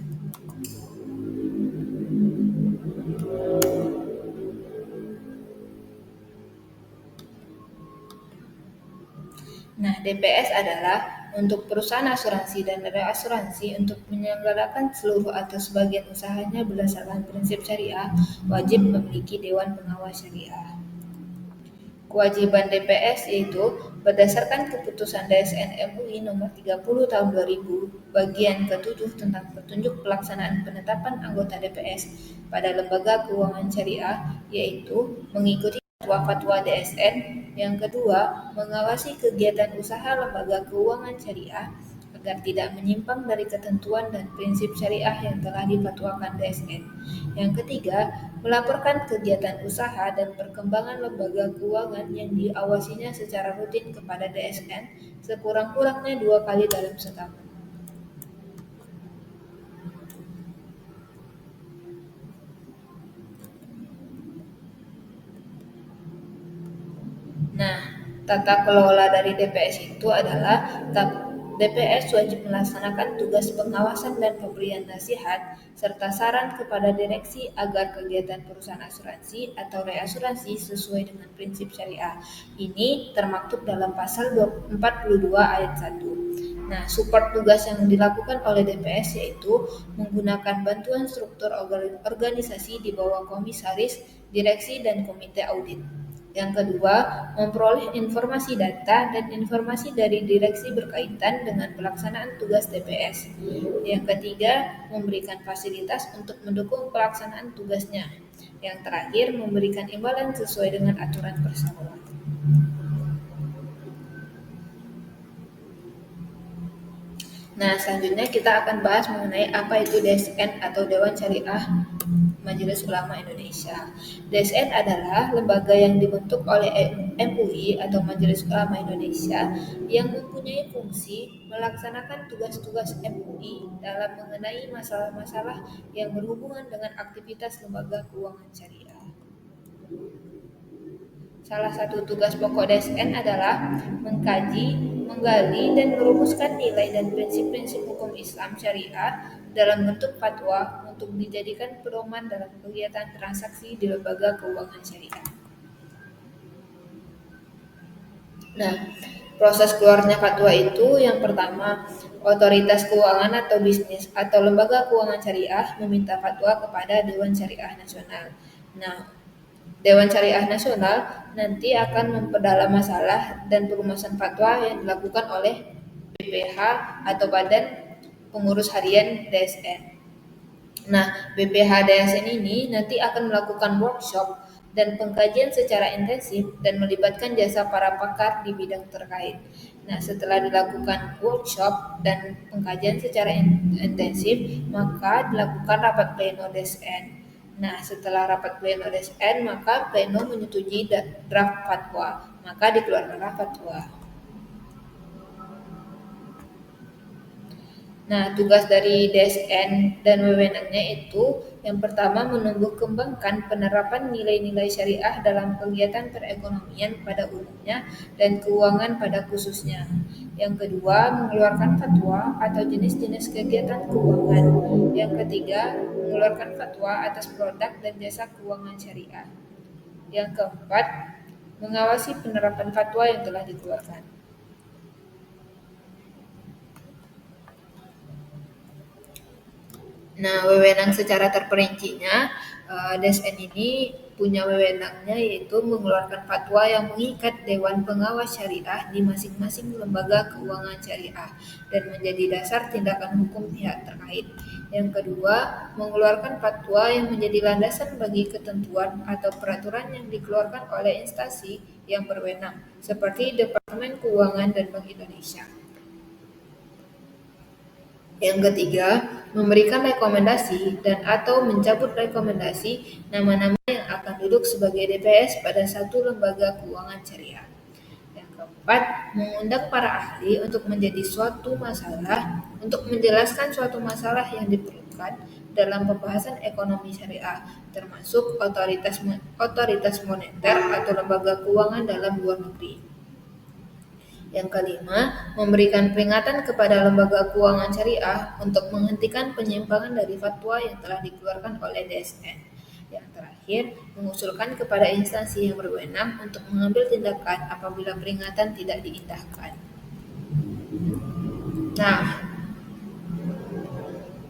Nah, DPS adalah untuk perusahaan asuransi dan reasuransi untuk menyelenggarakan seluruh atau sebagian usahanya berdasarkan prinsip syariah, wajib memiliki Dewan Pengawas Syariah. Kewajiban DPS yaitu berdasarkan keputusan DSN MUI nomor 30 tahun 2000 bagian ke-7 tentang petunjuk pelaksanaan penetapan anggota DPS pada lembaga keuangan syariah, yaitu mengikuti fatwa-fatwa DSN. Yang kedua, mengawasi kegiatan usaha lembaga keuangan syariah agar tidak menyimpang dari ketentuan dan prinsip syariah yang telah difatwakan DSN. Yang ketiga, melaporkan kegiatan usaha dan perkembangan lembaga keuangan yang diawasinya secara rutin kepada DSN sekurang-kurangnya 2 kali dalam setahun. Nah, tata kelola dari DPS itu adalah DPS wajib melaksanakan tugas pengawasan dan pemberian nasihat serta saran kepada direksi agar kegiatan perusahaan asuransi atau reasuransi sesuai dengan prinsip syariah. Ini termaktub dalam pasal 42 ayat 1. Nah, support tugas yang dilakukan oleh DPS yaitu menggunakan bantuan struktur organisasi di bawah komisaris, direksi, dan komite audit. Yang kedua, memperoleh informasi data dan informasi dari direksi berkaitan dengan pelaksanaan tugas DPS. Yang ketiga, memberikan fasilitas untuk mendukung pelaksanaan tugasnya. Yang terakhir, memberikan imbalan sesuai dengan aturan perseroan. Nah, selanjutnya kita akan bahas mengenai apa itu DSN atau Dewan Syariah Majelis Ulama Indonesia. DSN adalah lembaga yang dibentuk oleh MUI atau Majelis Ulama Indonesia yang mempunyai fungsi melaksanakan tugas-tugas MUI dalam mengenai masalah-masalah yang berhubungan dengan aktivitas lembaga keuangan syariah. Salah satu tugas pokok DSN adalah mengkaji, menggali, dan merumuskan nilai dan prinsip-prinsip hukum Islam syariah dalam bentuk fatwa untuk dijadikan pedoman dalam kegiatan transaksi di lembaga keuangan syariah. Nah, proses keluarnya fatwa itu yang pertama, otoritas keuangan atau bisnis atau lembaga keuangan syariah meminta fatwa kepada Dewan Syariah Nasional. Nah, Dewan Syariah Nasional nanti akan memperdalam masalah dan perumusan fatwa yang dilakukan oleh BPH atau Badan Pengurus Harian DSN. Nah, BPH DSN ini nanti akan melakukan workshop dan pengkajian secara intensif dan melibatkan jasa para pakar di bidang terkait. Nah, setelah dilakukan workshop dan pengkajian secara intensif, maka dilakukan rapat pleno DSN. Nah, setelah rapat pleno DSN, maka pleno menyetujui draft fatwa, maka dikeluarkanlah fatwa. Nah, tugas dari DSN dan wewenangnya itu yang pertama menumbuh kembangkan penerapan nilai-nilai syariah dalam kegiatan perekonomian pada umumnya dan keuangan pada khususnya. Yang kedua, mengeluarkan fatwa atau jenis-jenis kegiatan keuangan. Yang ketiga, mengeluarkan fatwa atas produk dan jasa keuangan syariah. Yang keempat, mengawasi penerapan fatwa yang telah dikeluarkan. Nah, wewenang secara terperincinya, DSN ini punya wewenangnya yaitu mengeluarkan fatwa yang mengikat Dewan Pengawas Syariah di masing-masing lembaga keuangan syariah dan menjadi dasar tindakan hukum pihak terkait. Yang kedua, mengeluarkan fatwa yang menjadi landasan bagi ketentuan atau peraturan yang dikeluarkan oleh instansi yang berwenang, seperti Departemen Keuangan dan Bank Indonesia. Yang ketiga, memberikan rekomendasi dan atau mencabut rekomendasi nama-nama yang akan duduk sebagai DPS pada satu lembaga keuangan syariah. Yang keempat, mengundang para ahli untuk menjelaskan suatu masalah yang diperlukan dalam pembahasan ekonomi syariah, termasuk otoritas moneter atau lembaga keuangan dalam luar negeri. Yang kelima, memberikan peringatan kepada lembaga keuangan syariah untuk menghentikan penyimpangan dari fatwa yang telah dikeluarkan oleh DSN. Yang terakhir, mengusulkan kepada instansi yang berwenang untuk mengambil tindakan apabila peringatan tidak diindahkan. Nah,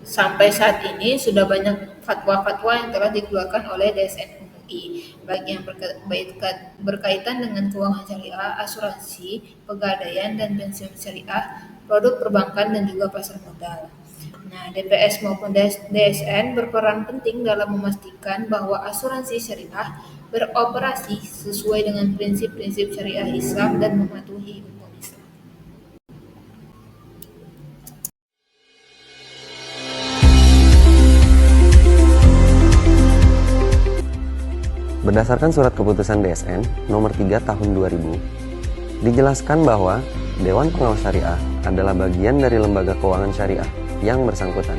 sampai saat ini sudah banyak fatwa-fatwa yang telah dikeluarkan oleh DSN MUI, baik yang berkaitan dengan keuangan syariah, asuransi, pegadaian dan pensiun syariah, produk perbankan dan juga pasar modal. Nah, DPS maupun DSN berperan penting dalam memastikan bahwa asuransi syariah beroperasi sesuai dengan prinsip-prinsip syariah Islam dan mematuhi hukum Islam. Berdasarkan surat keputusan DSN nomor 3 tahun 2000, dijelaskan bahwa Dewan Pengawas Syariah adalah bagian dari lembaga keuangan syariah yang bersangkutan,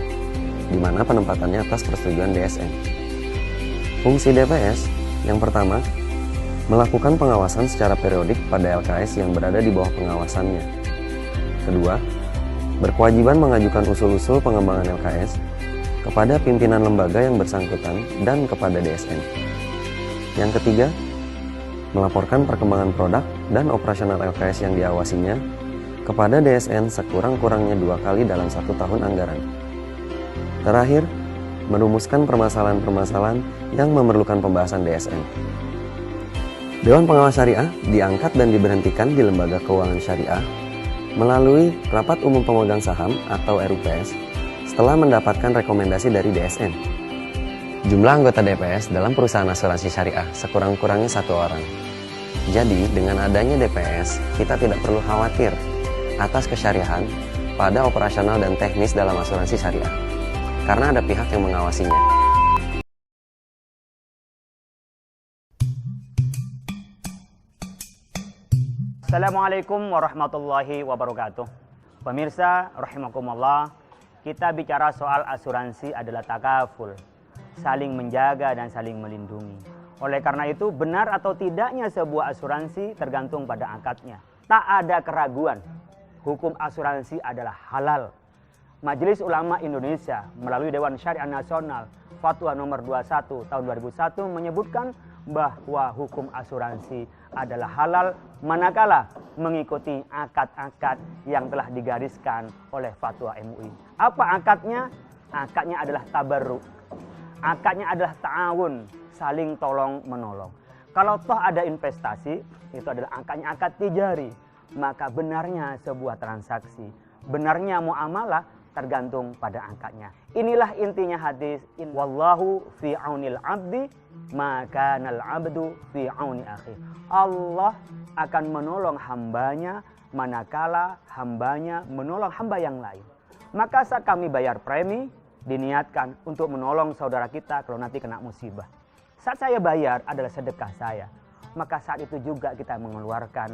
di mana penempatannya atas persetujuan DSN. Fungsi DPS yang pertama, melakukan pengawasan secara periodik pada LKS yang berada di bawah pengawasannya. Kedua, berkewajiban mengajukan usul-usul pengembangan LKS kepada pimpinan lembaga yang bersangkutan dan kepada DSN. Yang ketiga, melaporkan perkembangan produk dan operasional LKS yang diawasinya kepada DSN sekurang-kurangnya 2 kali dalam 1 tahun anggaran. Terakhir, merumuskan permasalahan-permasalahan yang memerlukan pembahasan DSN. Dewan Pengawas Syariah diangkat dan diberhentikan di Lembaga Keuangan Syariah melalui Rapat Umum Pemegang Saham atau RUPS setelah mendapatkan rekomendasi dari DSN. Jumlah anggota DPS dalam perusahaan asuransi syariah sekurang-kurangnya 1 orang. Jadi, dengan adanya DPS, kita tidak perlu khawatir atas kesyariahan pada operasional dan teknis dalam asuransi syariah, karena ada pihak yang mengawasinya. Assalamualaikum warahmatullahi wabarakatuh. Pemirsa rahimakumullah, kita bicara soal asuransi adalah takaful, saling menjaga dan saling melindungi. Oleh karena itu, benar atau tidaknya sebuah asuransi tergantung pada akadnya. Tak ada keraguan, hukum asuransi adalah halal. Majelis Ulama Indonesia melalui Dewan Syariah Nasional Fatwa nomor 21 tahun 2001 menyebutkan bahwa hukum asuransi adalah halal manakala mengikuti akad-akad yang telah digariskan oleh Fatwa MUI. Apa akadnya? Akadnya adalah tabarruk. Akadnya adalah ta'awun, saling tolong menolong. Kalau toh ada investasi, itu adalah akadnya akad tijari. Maka benarnya sebuah transaksi, benarnya muamalah tergantung pada akadnya. Inilah intinya hadis, wallahu fi aunil abdi maka nal abdu fi auni akhi. Allah akan menolong hambanya manakala hambanya menolong hamba yang lain. Maka saat kami bayar premi, diniatkan untuk menolong saudara kita kalau nanti kena musibah. Saat saya bayar adalah sedekah saya. Maka saat itu juga kita mengeluarkan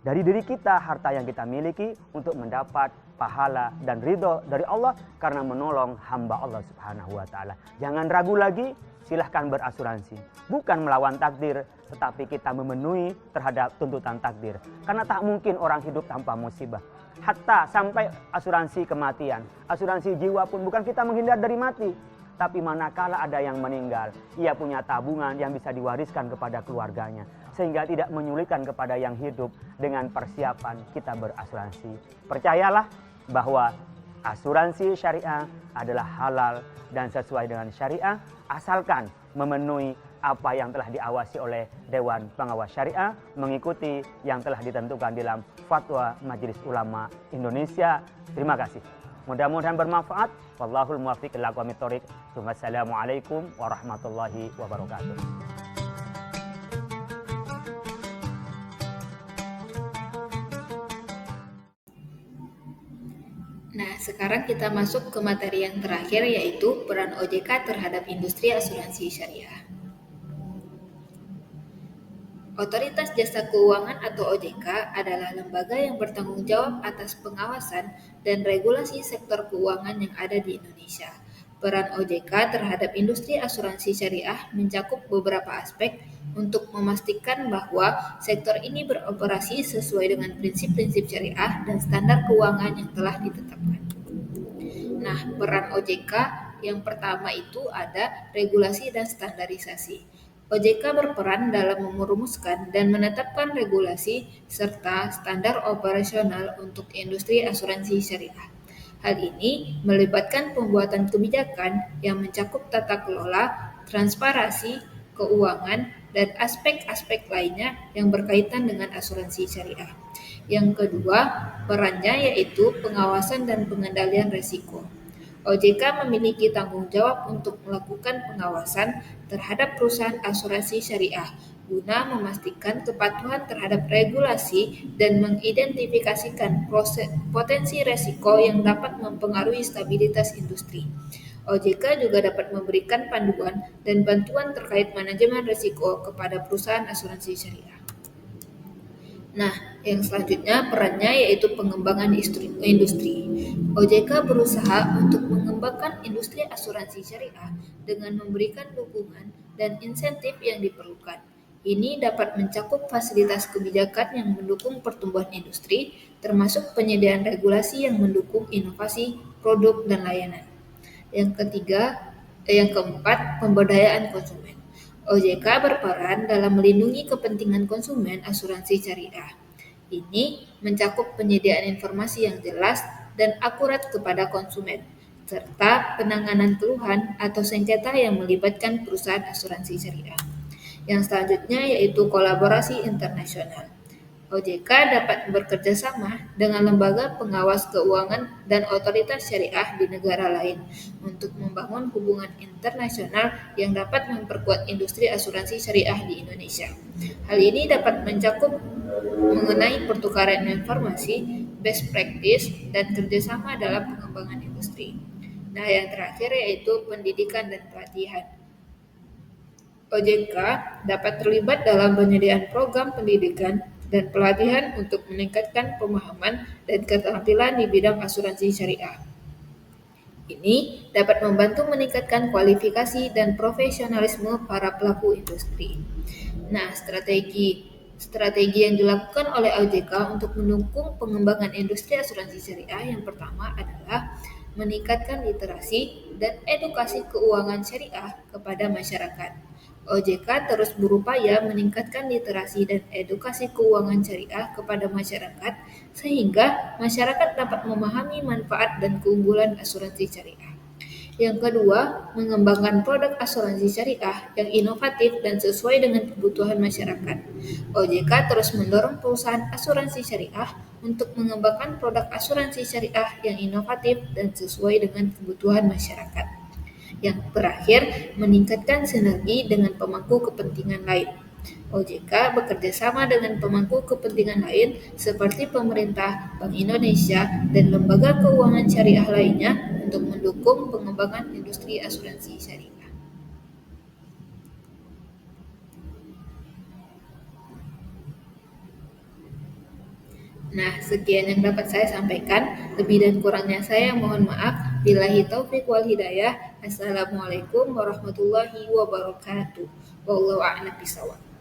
dari diri kita harta yang kita miliki untuk mendapat pahala dan ridho dari Allah karena menolong hamba Allah Subhanahu wa taala. Jangan ragu lagi, silahkan berasuransi. Bukan melawan takdir, tetapi kita memenuhi terhadap tuntutan takdir. Karena tak mungkin orang hidup tanpa musibah. Hatta sampai asuransi kematian, asuransi jiwa pun bukan kita menghindar dari mati. Tapi manakala ada yang meninggal, ia punya tabungan yang bisa diwariskan kepada keluarganya. Sehingga tidak menyulitkan kepada yang hidup dengan persiapan kita berasuransi. Percayalah bahwa asuransi syariah adalah halal dan sesuai dengan syariah asalkan memenuhi apa yang telah diawasi oleh Dewan Pengawas Syariah, mengikuti yang telah ditentukan dalam Fatwa Majelis Ulama Indonesia. Terima kasih. Mudah-mudahan bermanfaat. Wallahul muwaffiq ila aqwamit thoriq. Wassalamualaikum warahmatullahi wabarakatuh. Nah, sekarang kita masuk ke materi yang terakhir, yaitu peran OJK terhadap industri asuransi syariah. Otoritas Jasa Keuangan atau OJK adalah lembaga yang bertanggung jawab atas pengawasan dan regulasi sektor keuangan yang ada di Indonesia. Peran OJK terhadap industri asuransi syariah mencakup beberapa aspek untuk memastikan bahwa sektor ini beroperasi sesuai dengan prinsip-prinsip syariah dan standar keuangan yang telah ditetapkan. Nah, peran OJK yang pertama itu ada regulasi dan standarisasi. OJK berperan dalam merumuskan dan menetapkan regulasi serta standar operasional untuk industri asuransi syariah. Hal ini melibatkan pembuatan kebijakan yang mencakup tata kelola, transparansi, keuangan, dan aspek-aspek lainnya yang berkaitan dengan asuransi syariah. Yang kedua, perannya yaitu pengawasan dan pengendalian risiko. OJK memiliki tanggung jawab untuk melakukan pengawasan terhadap perusahaan asuransi syariah guna memastikan kepatuhan terhadap regulasi dan mengidentifikasikan potensi risiko yang dapat mempengaruhi stabilitas industri. OJK juga dapat memberikan panduan dan bantuan terkait manajemen risiko kepada perusahaan asuransi syariah. Nah, yang selanjutnya perannya yaitu pengembangan industri. OJK berusaha untuk mengembangkan industri asuransi syariah dengan memberikan dukungan dan insentif yang diperlukan. Ini dapat mencakup fasilitas kebijakan yang mendukung pertumbuhan industri, termasuk penyediaan regulasi yang mendukung inovasi, produk, dan layanan. Yang keempat, pemberdayaan konsumen. OJK berperan dalam melindungi kepentingan konsumen asuransi syariah. Ini mencakup penyediaan informasi yang jelas dan akurat kepada konsumen, serta penanganan keluhan atau sengketa yang melibatkan perusahaan asuransi syariah. Yang selanjutnya yaitu kolaborasi internasional. OJK dapat bekerja sama dengan lembaga pengawas keuangan dan otoritas syariah di negara lain untuk membangun hubungan internasional yang dapat memperkuat industri asuransi syariah di Indonesia. Hal ini dapat mencakup mengenai pertukaran informasi, best practice, dan kerjasama dalam pengembangan industri. Nah, yang terakhir yaitu pendidikan dan pelatihan. OJK dapat terlibat dalam penyediaan program pendidikan dan pelatihan untuk meningkatkan pemahaman dan keterampilan di bidang asuransi syariah. Ini dapat membantu meningkatkan kualifikasi dan profesionalisme para pelaku industri. Nah, strategi yang dilakukan oleh OJK untuk mendukung pengembangan industri asuransi syariah yang pertama adalah meningkatkan literasi dan edukasi keuangan syariah kepada masyarakat. OJK terus berupaya meningkatkan literasi dan edukasi keuangan syariah kepada masyarakat sehingga masyarakat dapat memahami manfaat dan keunggulan asuransi syariah. Yang kedua, mengembangkan produk asuransi syariah yang inovatif dan sesuai dengan kebutuhan masyarakat. OJK terus mendorong perusahaan asuransi syariah untuk mengembangkan produk asuransi syariah yang inovatif dan sesuai dengan kebutuhan masyarakat. Yang terakhir, meningkatkan sinergi dengan pemangku kepentingan lain. OJK bekerja sama dengan pemangku kepentingan lain seperti pemerintah, Bank Indonesia, dan lembaga keuangan syariah lainnya untuk mendukung pengembangan industri asuransi syariah. Nah, sekian yang dapat saya sampaikan. Lebih dan kurangnya saya mohon maaf. Billahi taufik wal hidayah. Assalamualaikum warahmatullahi wabarakatuh. Wallahu a'lam bishawab.